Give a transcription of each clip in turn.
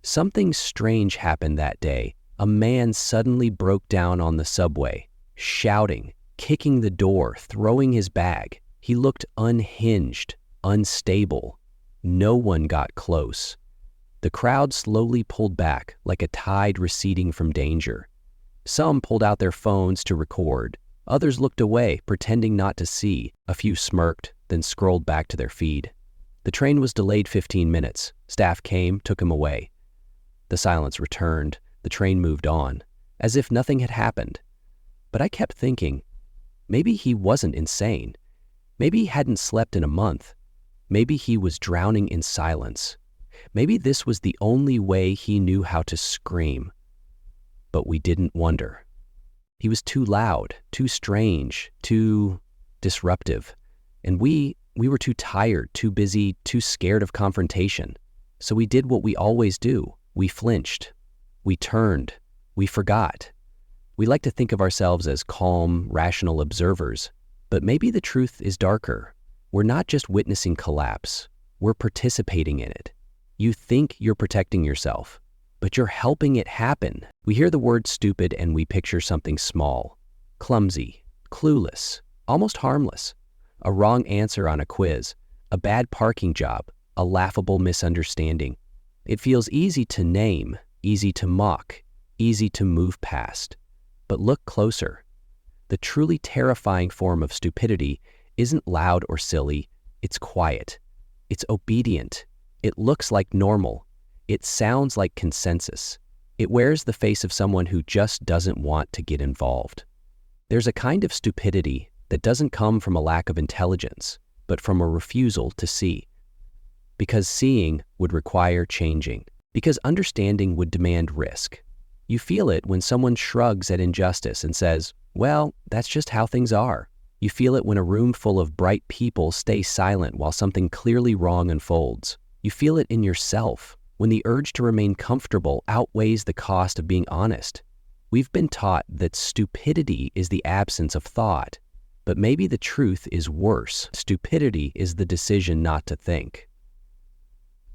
Something strange happened that day. A man suddenly broke down on the subway, shouting, kicking the door, throwing his bag. He looked unhinged, unstable. No one got close. The crowd slowly pulled back like a tide receding from danger. Some pulled out their phones to record. Others looked away, pretending not to see. A few smirked, then scrolled back to their feed. The train was delayed 15 minutes. Staff came, took him away. The silence returned. The train moved on, as if nothing had happened. But I kept thinking, maybe he wasn't insane. Maybe he hadn't slept in a month. Maybe he was drowning in silence. Maybe this was the only way he knew how to scream. But we didn't wonder. He was too loud, too strange, too disruptive. And we were too tired, too busy, too scared of confrontation. So we did what we always do. We flinched. We turned. We forgot. We like to think of ourselves as calm, rational observers. But maybe the truth is darker. We're not just witnessing collapse. We're participating in it. You think you're protecting yourself, but you're helping it happen. We hear the word stupid and we picture something small, clumsy, clueless, almost harmless. A wrong answer on a quiz, a bad parking job, a laughable misunderstanding. It feels easy to name, easy to mock, easy to move past. But look closer. The truly terrifying form of stupidity isn't loud or silly. It's quiet. It's obedient. It looks like normal. It sounds like consensus. It wears the face of someone who just doesn't want to get involved. There's a kind of stupidity that doesn't come from a lack of intelligence, but from a refusal to see. Because seeing would require changing. Because understanding would demand risk. You feel it when someone shrugs at injustice and says, well, that's just how things are. You feel it when a room full of bright people stay silent while something clearly wrong unfolds. You feel it in yourself when the urge to remain comfortable outweighs the cost of being honest. We've been taught that stupidity is the absence of thought, but maybe the truth is worse. Stupidity is the decision not to think.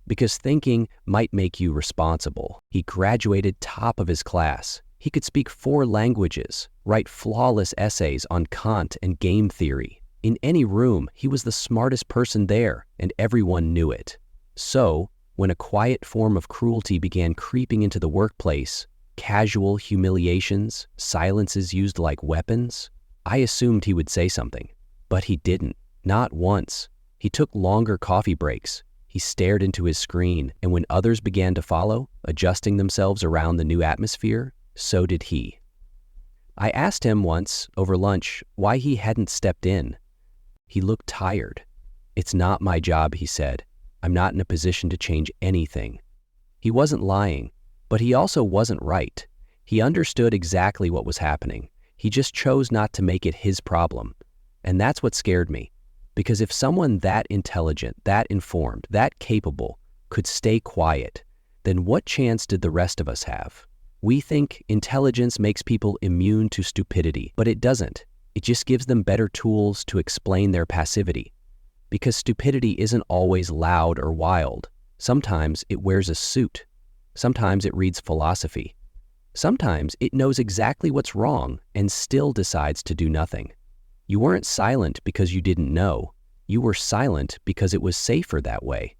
Because thinking might make you responsible. He graduated top of his class. He could speak 4 languages, write flawless essays on Kant and game theory. In any room, he was the smartest person there, and everyone knew it. So, when a quiet form of cruelty began creeping into the workplace, casual humiliations, silences used like weapons, I assumed he would say something. But he didn't. Not once. He took longer coffee breaks. He stared into his screen, and when others began to follow, adjusting themselves around the new atmosphere, so did he. I asked him once, over lunch, why he hadn't stepped in. He looked tired. It's not my job, he said. I'm not in a position to change anything. He wasn't lying, but he also wasn't right. He understood exactly what was happening. He just chose not to make it his problem. And that's what scared me. Because if someone that intelligent, that informed, that capable could stay quiet, then what chance did the rest of us have? We think intelligence makes people immune to stupidity, but it doesn't. It just gives them better tools to explain their passivity. Because stupidity isn't always loud or wild. Sometimes it wears a suit. Sometimes it reads philosophy. Sometimes it knows exactly what's wrong and still decides to do nothing. You weren't silent because you didn't know. You were silent because it was safer that way.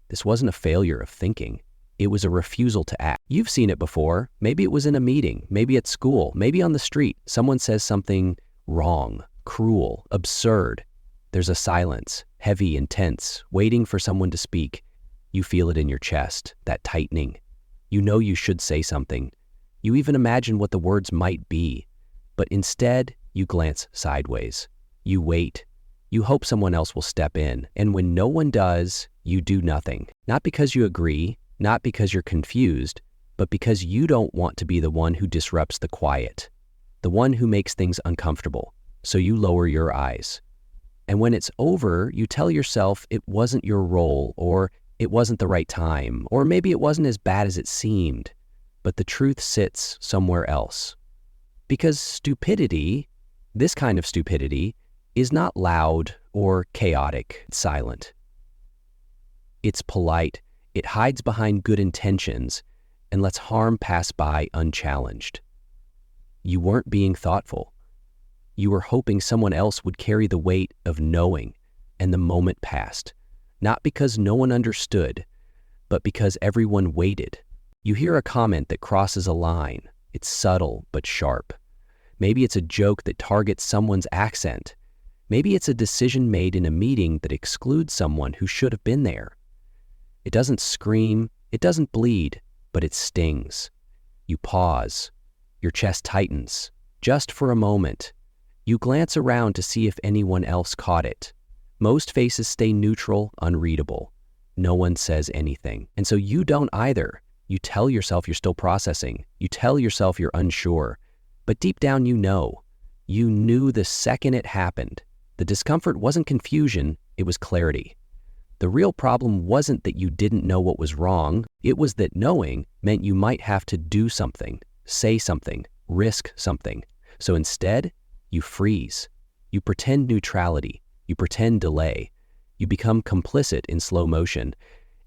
This wasn't a failure of thinking. It was a refusal to act. You've seen it before. Maybe it was in a meeting, maybe at school, maybe on the street. Someone says something wrong, cruel, absurd. There's a silence, heavy, intense, waiting for someone to speak. You feel it in your chest, that tightening. You know you should say something. You even imagine what the words might be. But instead, you glance sideways. You wait. You hope someone else will step in. And when no one does, you do nothing. Not because you agree, not because you're confused, but because you don't want to be the one who disrupts the quiet, the one who makes things uncomfortable. So you lower your eyes. And when it's over, you tell yourself it wasn't your role, or it wasn't the right time, or maybe it wasn't as bad as it seemed. But the truth sits somewhere else. Because stupidity, this kind of stupidity, is not loud or chaotic, silent. It's polite, It hides behind good intentions and lets harm pass by unchallenged. You weren't being thoughtful. You were hoping someone else would carry the weight of knowing, and the moment passed. Not because no one understood, but because everyone waited. You hear a comment that crosses a line. It's subtle but sharp. Maybe it's a joke that targets someone's accent. Maybe it's a decision made in a meeting that excludes someone who should have been there. It doesn't scream, it doesn't bleed, but it stings. You pause. Your chest tightens, just for a moment. You glance around to see if anyone else caught it. Most faces stay neutral, unreadable. No one says anything. And so you don't either. You tell yourself you're still processing. You tell yourself you're unsure. But deep down you know. You knew the second it happened. The discomfort wasn't confusion, it was clarity. The real problem wasn't that you didn't know what was wrong. It was that knowing meant you might have to do something, say something, risk something. So instead, you freeze. You pretend neutrality. You pretend delay. You become complicit in slow motion.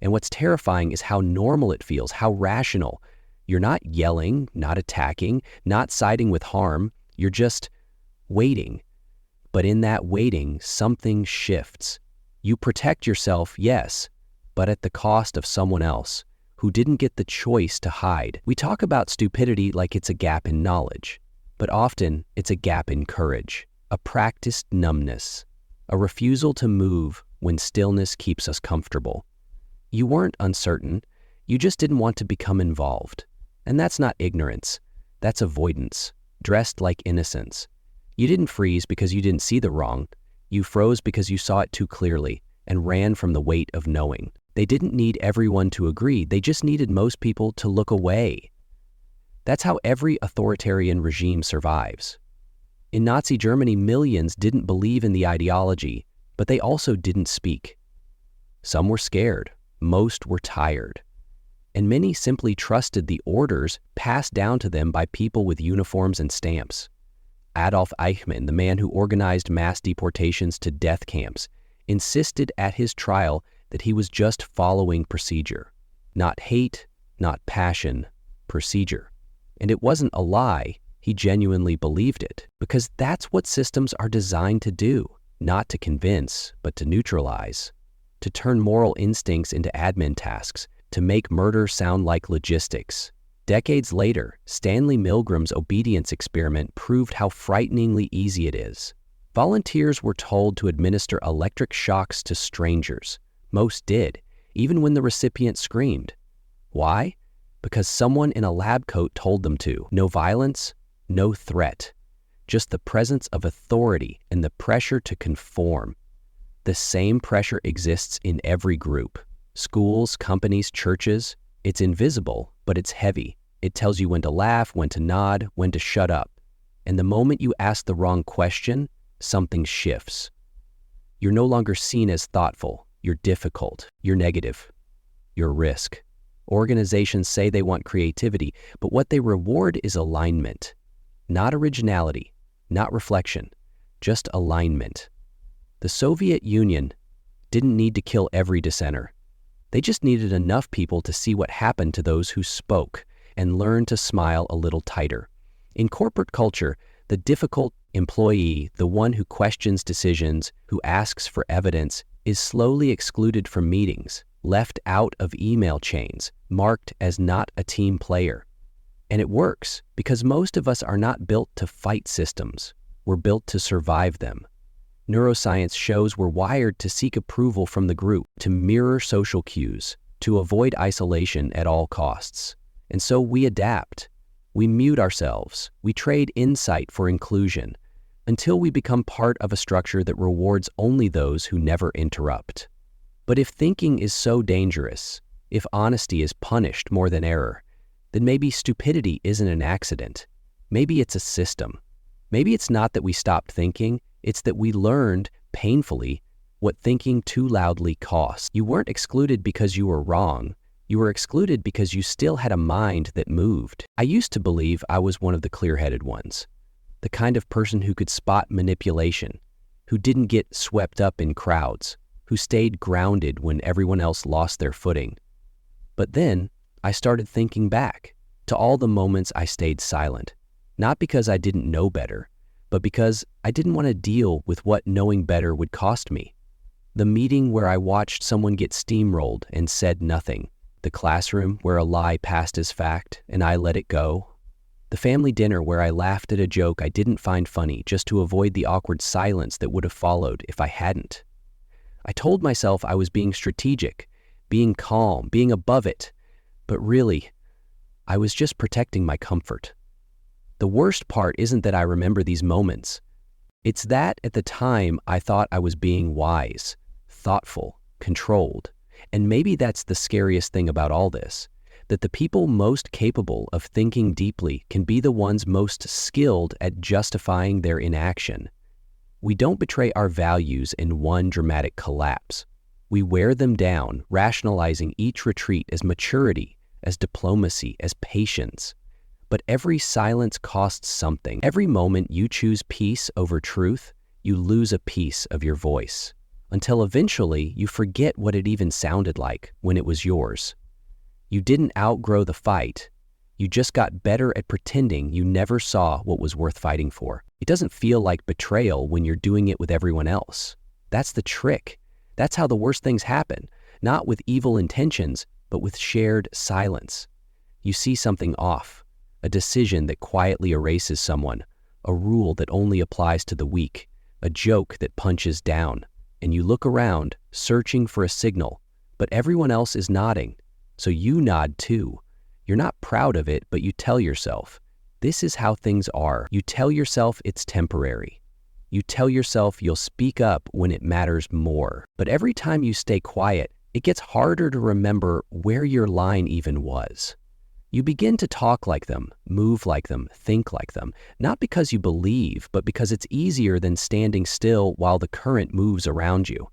And what's terrifying is how normal it feels, how rational. You're not yelling, not attacking, not siding with harm. You're just waiting. But in that waiting, something shifts. You protect yourself, yes, but at the cost of someone else who didn't get the choice to hide. We talk about stupidity like it's a gap in knowledge, but often it's a gap in courage, a practiced numbness, a refusal to move when stillness keeps us comfortable. You weren't uncertain, you just didn't want to become involved. And that's not ignorance, that's avoidance, dressed like innocence. You didn't freeze because you didn't see the wrong. You froze because you saw it too clearly and ran from the weight of knowing. They didn't need everyone to agree, they just needed most people to look away. That's how every authoritarian regime survives. In Nazi Germany, millions didn't believe in the ideology, but they also didn't speak. Some were scared, most were tired. And many simply trusted the orders passed down to them by people with uniforms and stamps. Adolf Eichmann, the man who organized mass deportations to death camps, insisted at his trial that he was just following procedure. Not hate, not passion, procedure. And it wasn't a lie, he genuinely believed it, because that's what systems are designed to do, not to convince, but to neutralize, to turn moral instincts into admin tasks, to make murder sound like logistics. Decades later, Stanley Milgram's obedience experiment proved how frighteningly easy it is. Volunteers were told to administer electric shocks to strangers. Most did, even when the recipient screamed. Why? Because someone in a lab coat told them to. No violence, no threat. Just the presence of authority and the pressure to conform. The same pressure exists in every group. Schools, companies, churches. It's invisible, but it's heavy. It tells you when to laugh, when to nod, when to shut up. And the moment you ask the wrong question, something shifts. You're no longer seen as thoughtful. You're difficult. You're negative. You're risk. Organizations say they want creativity, but what they reward is alignment. Not originality, not reflection, just alignment. The Soviet Union didn't need to kill every dissenter. They just needed enough people to see what happened to those who spoke and learn to smile a little tighter. In corporate culture, the difficult employee, the one who questions decisions, who asks for evidence, is slowly excluded from meetings, left out of email chains, marked as not a team player. And it works because most of us are not built to fight systems. We're built to survive them. Neuroscience shows we're wired to seek approval from the group, to mirror social cues, to avoid isolation at all costs. And so we adapt. We mute ourselves. We trade insight for inclusion until we become part of a structure that rewards only those who never interrupt. But if thinking is so dangerous, if honesty is punished more than error, then maybe stupidity isn't an accident. Maybe it's a system. Maybe it's not that we stopped thinking, it's that we learned, painfully, what thinking too loudly costs. You weren't excluded because you were wrong. You were excluded because you still had a mind that moved. I used to believe I was one of the clear-headed ones, the kind of person who could spot manipulation, who didn't get swept up in crowds, who stayed grounded when everyone else lost their footing. But then I started thinking back to all the moments I stayed silent, not because I didn't know better, but because I didn't want to deal with what knowing better would cost me. The meeting where I watched someone get steamrolled and said nothing. The classroom where a lie passed as fact and I let it go. The family dinner where I laughed at a joke I didn't find funny just to avoid the awkward silence that would have followed if I hadn't. I told myself I was being strategic, being calm, being above it, but really, I was just protecting my comfort. The worst part isn't that I remember these moments. It's that at the time I thought I was being wise, thoughtful, controlled. And maybe that's the scariest thing about all this, that the people most capable of thinking deeply can be the ones most skilled at justifying their inaction. We don't betray our values in one dramatic collapse. We wear them down, rationalizing each retreat as maturity, as diplomacy, as patience. But every silence costs something. Every moment you choose peace over truth, you lose a piece of your voice, until eventually you forget what it even sounded like when it was yours. You didn't outgrow the fight. You just got better at pretending you never saw what was worth fighting for. It doesn't feel like betrayal when you're doing it with everyone else. That's the trick. That's how the worst things happen, not with evil intentions, but with shared silence. You see something off, a decision that quietly erases someone, a rule that only applies to the weak, a joke that punches down, and you look around, searching for a signal, but everyone else is nodding, so you nod too. You're not proud of it, but you tell yourself, this is how things are. You tell yourself it's temporary. You tell yourself you'll speak up when it matters more. But every time you stay quiet, it gets harder to remember where your line even was. You begin to talk like them, move like them, think like them, not because you believe, but because it's easier than standing still while the current moves around you.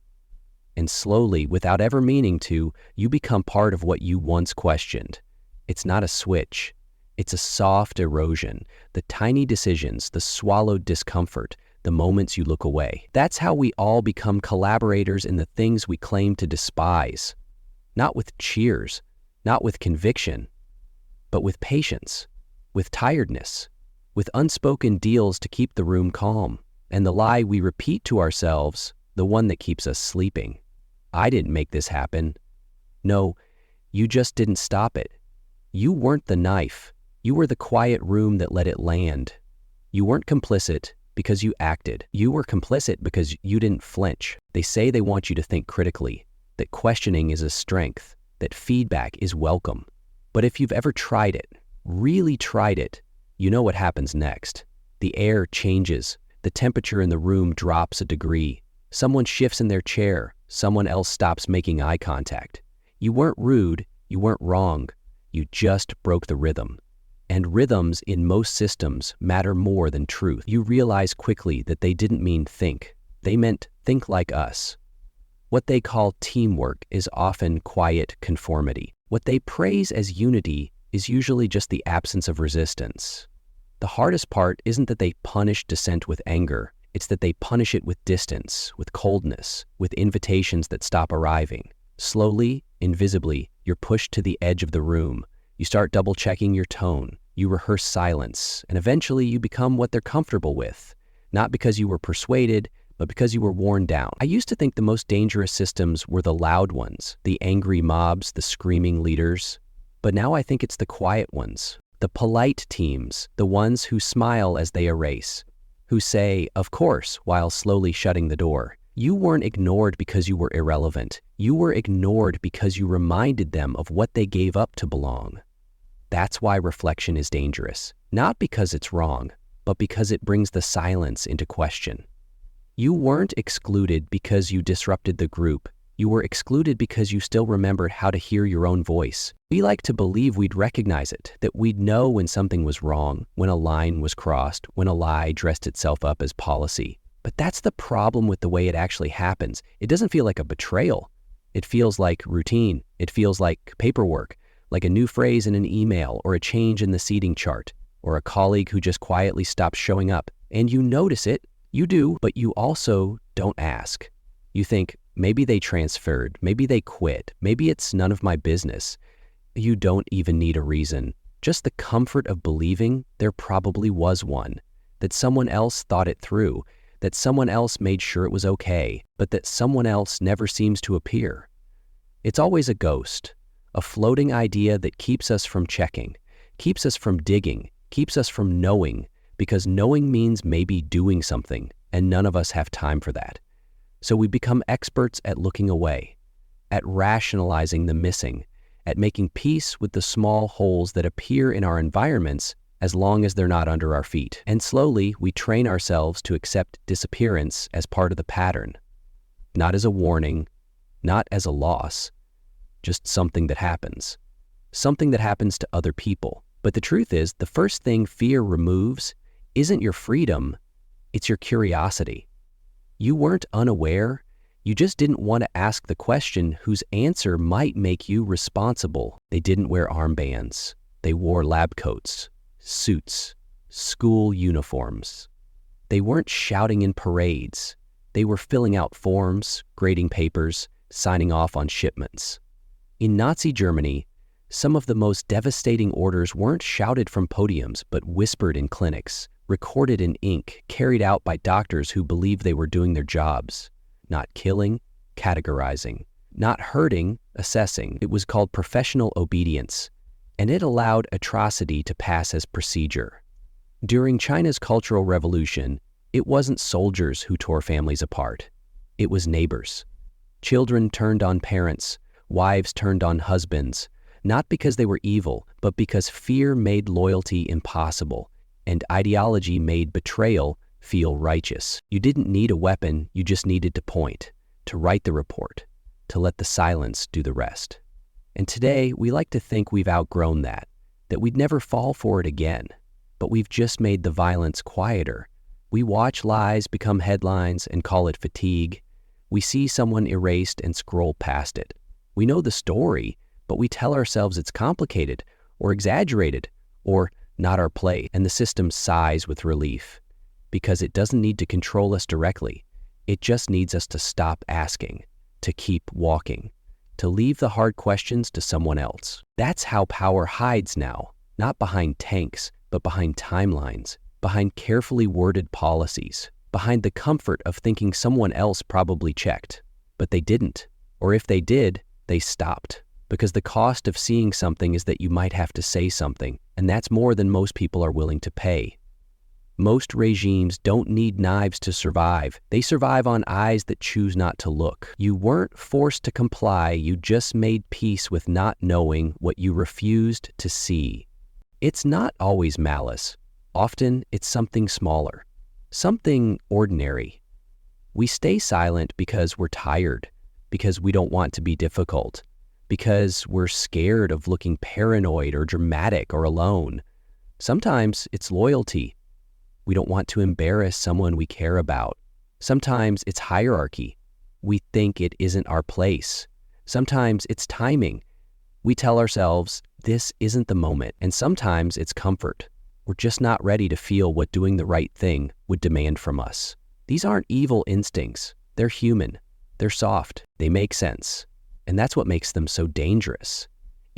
And slowly, without ever meaning to, you become part of what you once questioned. It's not a switch. It's a soft erosion, the tiny decisions, the swallowed discomfort, the moments you look away. That's how we all become collaborators in the things we claim to despise. Not with cheers, not with conviction, but with patience, with tiredness, with unspoken deals to keep the room calm, and the lie we repeat to ourselves, the one that keeps us sleeping. I didn't make this happen. No, you just didn't stop it. You weren't the knife. You were the quiet room that let it land. You weren't complicit because you acted. You were complicit because you didn't flinch. They say they want you to think critically, that questioning is a strength, that feedback is welcome. But if you've ever tried it, really tried it, you know what happens next. The air changes. The temperature in the room drops a degree. Someone shifts in their chair. Someone else stops making eye contact. You weren't rude. You weren't wrong. You just broke the rhythm. And rhythms in most systems matter more than truth. You realize quickly that they didn't mean think. They meant think like us. What they call teamwork is often quiet conformity. What they praise as unity is usually just the absence of resistance. The hardest part isn't that they punish dissent with anger. It's that they punish it with distance, with coldness, with invitations that stop arriving. Slowly, invisibly, you're pushed to the edge of the room. You start double-checking your tone. You rehearse silence, and eventually you become what they're comfortable with. Not because you were persuaded, but because you were worn down. I used to think the most dangerous systems were the loud ones, the angry mobs, the screaming leaders. But now I think it's the quiet ones, the polite teams, the ones who smile as they erase, who say, of course, while slowly shutting the door. You weren't ignored because you were irrelevant. You were ignored because you reminded them of what they gave up to belong. That's why reflection is dangerous, not because it's wrong, but because it brings the silence into question. You weren't excluded because you disrupted the group. You were excluded because you still remembered how to hear your own voice. We like to believe we'd recognize it, that we'd know when something was wrong, when a line was crossed, when a lie dressed itself up as policy. But that's the problem with the way it actually happens. It doesn't feel like a betrayal. It feels like routine. It feels like paperwork, like a new phrase in an email or a change in the seating chart, or a colleague who just quietly stops showing up. And you notice it. You do, but you also don't ask. You think, maybe they transferred, maybe they quit, maybe it's none of my business. You don't even need a reason. Just the comfort of believing there probably was one, that someone else thought it through, that someone else made sure it was okay, but that someone else never seems to appear. It's always a ghost, a floating idea that keeps us from checking, keeps us from digging, keeps us from knowing, because knowing means maybe doing something, and none of us have time for that. So we become experts at looking away, at rationalizing the missing, at making peace with the small holes that appear in our environments as long as they're not under our feet. And slowly, we train ourselves to accept disappearance as part of the pattern, not as a warning, not as a loss, just something that happens to other people. But the truth is, the first thing fear removes isn't your freedom, it's your curiosity. You weren't unaware, you just didn't want to ask the question whose answer might make you responsible. They didn't wear armbands. They wore lab coats, suits, school uniforms. They weren't shouting in parades. They were filling out forms, grading papers, signing off on shipments. In Nazi Germany, some of the most devastating orders weren't shouted from podiums, but whispered in clinics, recorded in ink, carried out by doctors who believed they were doing their jobs. Not killing, categorizing. Not hurting, assessing. It was called professional obedience, and it allowed atrocity to pass as procedure. During China's Cultural Revolution, it wasn't soldiers who tore families apart. It was neighbors. Children turned on parents, wives turned on husbands, not because they were evil, but because fear made loyalty impossible, and ideology made betrayal feel righteous. You didn't need a weapon, you just needed to point, to write the report, to let the silence do the rest. And today, we like to think we've outgrown that we'd never fall for it again, but we've just made the violence quieter. We watch lies become headlines and call it fatigue. We see someone erased and scroll past it. We know the story, but we tell ourselves it's complicated or exaggerated or not our place, and the system sighs with relief because it doesn't need to control us directly. It just needs us to stop asking, to keep walking, to leave the hard questions to someone else. That's how power hides now, not behind tanks, but behind timelines, behind carefully worded policies, behind the comfort of thinking someone else probably checked, but they didn't. Or if they did, they stopped. Because the cost of seeing something is that you might have to say something, and that's more than most people are willing to pay. Most regimes don't need knives to survive. They survive on eyes that choose not to look. You weren't forced to comply, you just made peace with not knowing what you refused to see. It's not always malice. Often it's something smaller, something ordinary. We stay silent because we're tired, because we don't want to be difficult, because we're scared of looking paranoid or dramatic or alone. Sometimes it's loyalty. We don't want to embarrass someone we care about. Sometimes it's hierarchy. We think it isn't our place. Sometimes it's timing. We tell ourselves, this isn't the moment. And sometimes it's comfort. We're just not ready to feel what doing the right thing would demand from us. These aren't evil instincts. They're human. They're soft. They make sense. And that's what makes them so dangerous.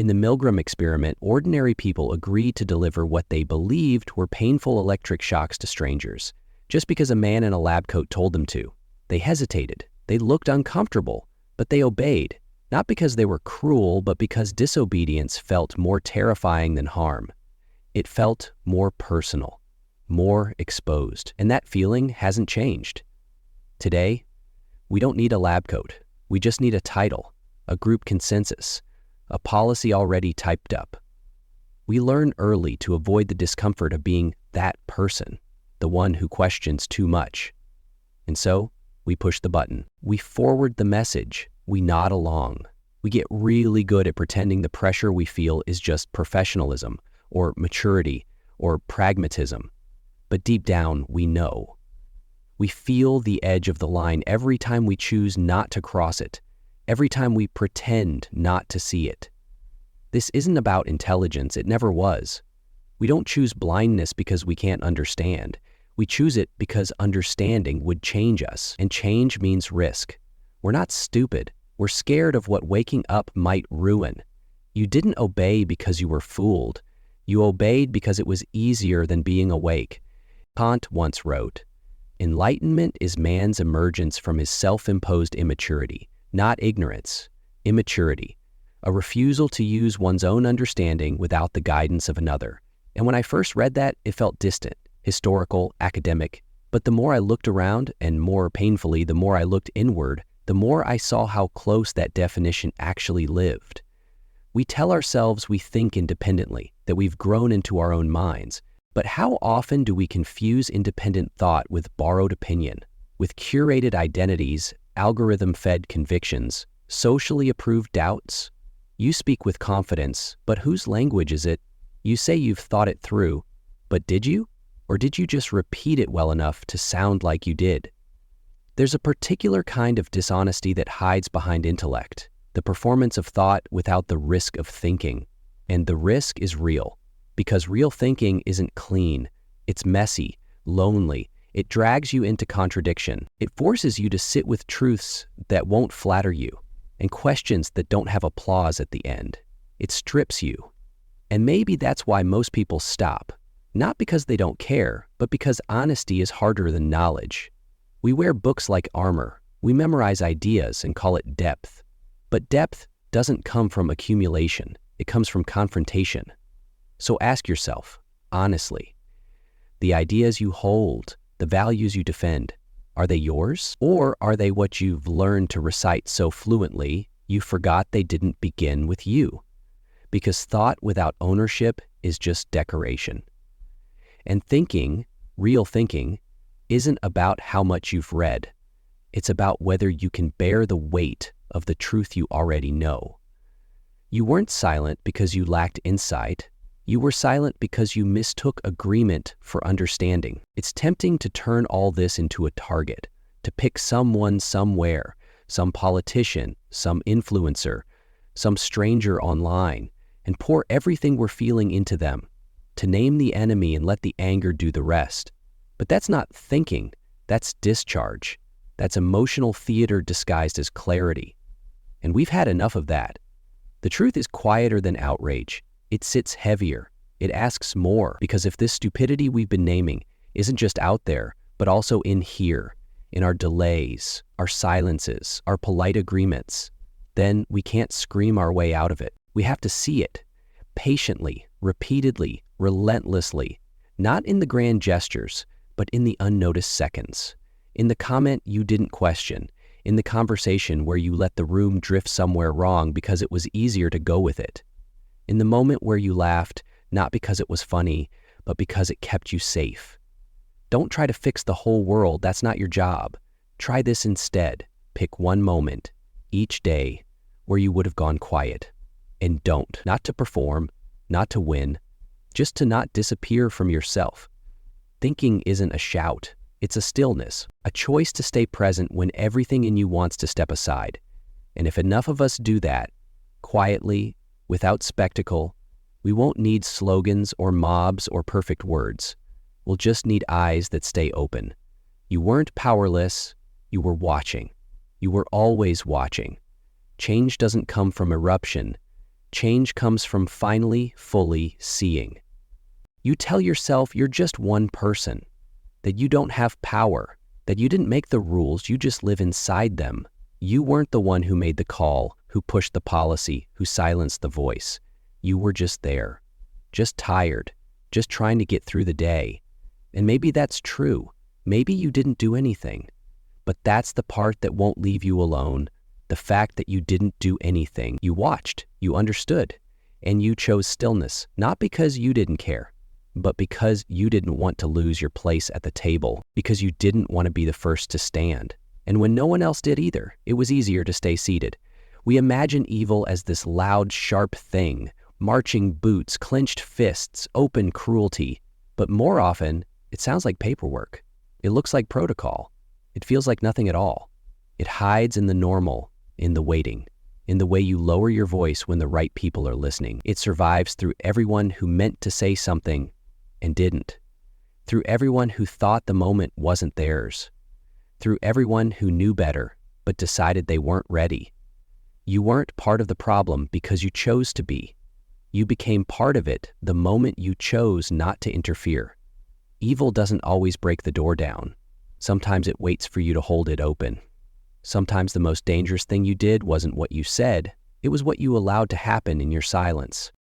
In the Milgram experiment, ordinary people agreed to deliver what they believed were painful electric shocks to strangers, just because a man in a lab coat told them to. They hesitated. They looked uncomfortable, but they obeyed, not because they were cruel, but because disobedience felt more terrifying than harm. It felt more personal, more exposed, and that feeling hasn't changed. Today, we don't need a lab coat. We just need a title, a group consensus, a policy already typed up. We learn early to avoid the discomfort of being that person, the one who questions too much. And so, we push the button. We forward the message. We nod along. We get really good at pretending the pressure we feel is just professionalism, or maturity, or pragmatism. But deep down, we know. We feel the edge of the line every time we choose not to cross it, every time we pretend not to see it. This isn't about intelligence, it never was. We don't choose blindness because we can't understand. We choose it because understanding would change us, and change means risk. We're not stupid. We're scared of what waking up might ruin. You didn't obey because you were fooled. You obeyed because it was easier than being awake. Kant once wrote, "Enlightenment is man's emergence from his self-imposed immaturity, not ignorance, immaturity, a refusal to use one's own understanding without the guidance of another." And when I first read that, it felt distant, historical, academic. But the more I looked around, and more painfully, the more I looked inward, the more I saw how close that definition actually lived. We tell ourselves we think independently, that we've grown into our own minds. But how often do we confuse independent thought with borrowed opinion, with curated identities, algorithm-fed convictions, socially approved doubts? You speak with confidence, but whose language is it? You say you've thought it through, but did you? Or did you just repeat it well enough to sound like you did? There's a particular kind of dishonesty that hides behind intellect, the performance of thought without the risk of thinking. And the risk is real, because real thinking isn't clean. It's messy, lonely. It drags you into contradiction. It forces you to sit with truths that won't flatter you and questions that don't have applause at the end. It strips you. And maybe that's why most people stop. Not because they don't care, but because honesty is harder than knowledge. We wear books like armor. We memorize ideas and call it depth. But depth doesn't come from accumulation. It comes from confrontation. So ask yourself, honestly, the ideas you hold, the values you defend, are they yours? Or are they what you've learned to recite so fluently you forgot they didn't begin with you? Because thought without ownership is just decoration. And thinking, real thinking, isn't about how much you've read. It's about whether you can bear the weight of the truth you already know. You weren't silent because you lacked insight. You were silent because you mistook agreement for understanding. It's tempting to turn all this into a target, to pick someone somewhere, some politician, some influencer, some stranger online, and pour everything we're feeling into them, to name the enemy and let the anger do the rest. But that's not thinking, that's discharge. That's emotional theater disguised as clarity. And we've had enough of that. The truth is quieter than outrage. It sits heavier. It asks more, because if this stupidity we've been naming isn't just out there, but also in here, in our delays, our silences, our polite agreements, then we can't scream our way out of it. We have to see it, patiently, repeatedly, relentlessly, not in the grand gestures, but in the unnoticed seconds, in the comment you didn't question, in the conversation where you let the room drift somewhere wrong because it was easier to go with it, in the moment where you laughed, not because it was funny, but because it kept you safe. Don't try to fix the whole world. That's not your job. Try this instead. Pick one moment, each day, where you would have gone quiet. And don't, not to perform, not to win, just to not disappear from yourself. Thinking isn't a shout. It's a stillness, a choice to stay present when everything in you wants to step aside. And if enough of us do that, quietly, without spectacle, we won't need slogans or mobs or perfect words. We'll just need eyes that stay open. You weren't powerless, you were watching. You were always watching. Change doesn't come from eruption. Change comes from finally, fully seeing. You tell yourself you're just one person, that you don't have power, that you didn't make the rules, you just live inside them. You weren't the one who made the call, who pushed the policy, who silenced the voice. You were just there, just tired, just trying to get through the day. And maybe that's true. Maybe you didn't do anything. But that's the part that won't leave you alone. The fact that you didn't do anything. You watched, you understood, and you chose stillness, not because you didn't care, but because you didn't want to lose your place at the table, because you didn't want to be the first to stand. And when no one else did either, it was easier to stay seated. We imagine evil as this loud, sharp thing, marching boots, clenched fists, open cruelty. But more often, it sounds like paperwork. It looks like protocol. It feels like nothing at all. It hides in the normal, in the waiting, in the way you lower your voice when the right people are listening. It survives through everyone who meant to say something and didn't, through everyone who thought the moment wasn't theirs, through everyone who knew better but decided they weren't ready. You weren't part of the problem because you chose to be. You became part of it the moment you chose not to interfere. Evil doesn't always break the door down. Sometimes it waits for you to hold it open. Sometimes the most dangerous thing you did wasn't what you said, it was what you allowed to happen in your silence.